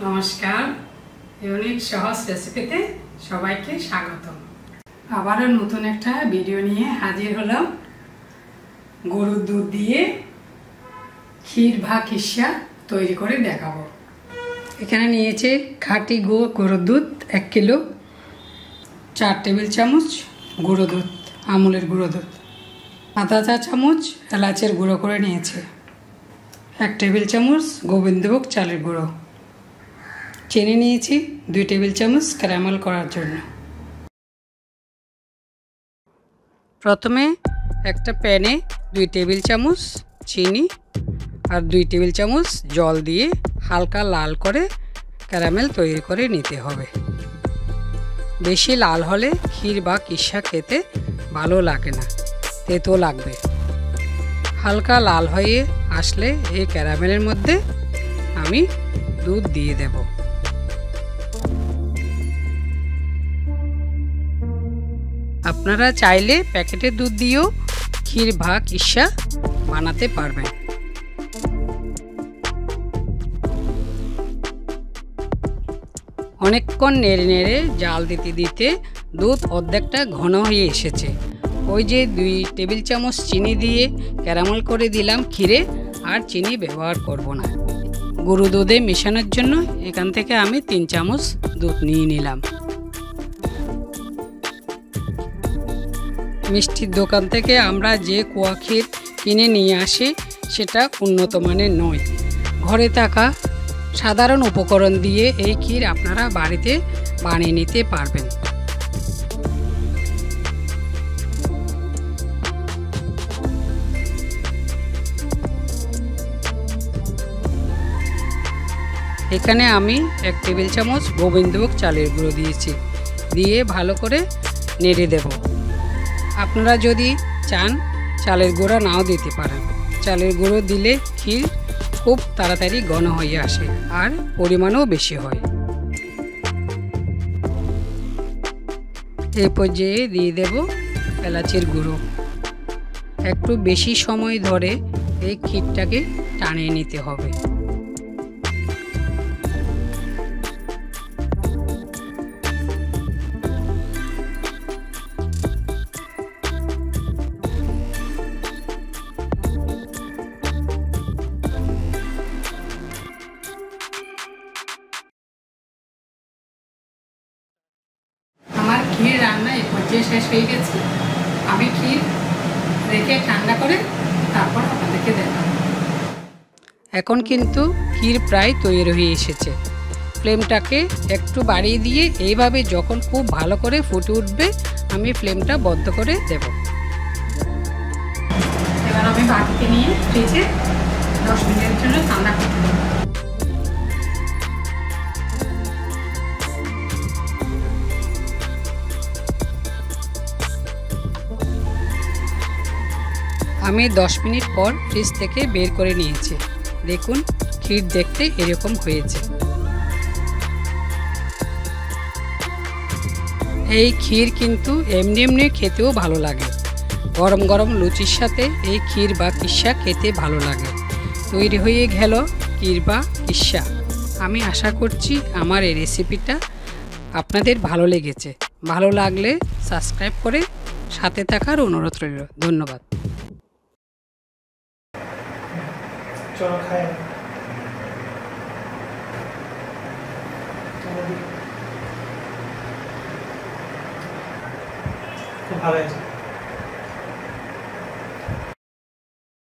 নমস্কার, ইউনিক সহজ রেসিপিতে সবাইকে স্বাগতম। আবারও নতুন একটা ভিডিও নিয়ে হাজির হলাম। গরুর দুধ দিয়ে ক্ষীর বা কিসা তৈরি করে দেখাবো। এখানে নিয়েছে খাঁটি গরুর দুধ 1 কিলো, 4 টেবিল চামচ গুঁড়ো দুধ, আমুলের গুঁড়ো দুধ, আধা চা চামচ এলাচের গুঁড়ো করে নিয়েছে, 1 টেবিল চামচ গোবিন্দভোগ চালের গুঁড়ো, চিনি নিয়েছি 2 টেবিল চামচ ক্যারামেল করার জন্য। প্রথমে একটা প্যানে 2 টেবিল চামচ চিনি আর 2 টেবিল চামচ জল দিয়ে হালকা লাল করে ক্যারামেল তৈরি করে নিতে হবে। বেশি লাল হলে ক্ষীর বা কিসা খেতে ভালো লাগে না, তেতো লাগবে। হালকা লাল হয়ে আসলে এই ক্যারামেলের মধ্যে আমি দুধ দিয়ে দেব। আপনারা চাইলে প্যাকেটের দুধ দিয়েও ক্ষীর বা কিসা বানাতে পারবেন। অনেকক্ষণ নেড়ে নেড়ে জাল দিতে দিতে দুধ অর্ধেকটা ঘন হয়ে এসেছে। ওই যে 2 টেবিল চামচ চিনি দিয়ে ক্যারামেল করে দিলাম ক্ষীরে, আর চিনি ব্যবহার করব না। গরু দুধে মেশানোর জন্য এখান থেকে আমি 3 চামচ দুধ নিয়ে নিলাম। মিষ্টির দোকান থেকে আমরা যে কোয়া ক্ষীর কিনে নিয়ে আসি সেটা উন্নত মানের নয়। ঘরে থাকা সাধারণ উপকরণ দিয়ে এই ক্ষীর আপনারা বাড়িতে বানিয়ে নিতে পারবেন। এখানে আমি 1 টেবিল চামচ গোবিন্দভোগ চালের গুঁড়ো দিয়েছি, দিয়ে ভালো করে নেড়ে দেব। আপনারা যদি চান চালের গুঁড়ো নাও দিতে পারেন। চালের গুঁড়ো দিলে ক্ষীর খুব তাড়াতাড়ি ঘন হয়ে আসে আর পরিমাণও বেশি হয়। এই পর্যায়ে দিয়ে দেব এলাচের গুঁড়ো। একটু বেশি সময় ধরে এই ক্ষীরটাকে টানিয়ে নিতে হবে। ক্ষীর রান্না এই পর্যায়ে শেষ হয়ে গেছে। আমি ক্ষীর রেখে ঠান্ডা করে তারপর আপনাদেরকে দেখাবো। এখন কিন্তু ক্ষীর প্রায় তৈরি হয়ে এসেছে। ফ্লেমটাকে একটু বাড়িয়ে দিয়ে এইভাবে যখন খুব ভালো করে ফুটে উঠবে আমি ফ্লেমটা বন্ধ করে দেব। এবার আমি বাটিতে নিয়ে ফ্রিজে 10 মিনিটের জন্য ঠান্ডা করতে দেব। আমি 10 মিনিট পর ফ্রিজ থেকে বের করে নিয়েছি। দেখুন ক্ষীর দেখতে এরকম হয়েছে। এই ক্ষীর কিন্তু এমনি এমনি খেতেও ভালো লাগে। গরম গরম লুচির সাথে এই ক্ষীর বা কিসা খেতে ভালো লাগে। তৈরি হয়ে গেল ক্ষীর বা কিসা। আমি আশা করছি আমার এই রেসিপিটা আপনাদের ভালো লেগেছে। ভালো লাগলে সাবস্ক্রাইব করে সাথে থাকার অনুরোধ রইল। ধন্যবাদ। চলো খাই। খুব ভালো হয়েছে।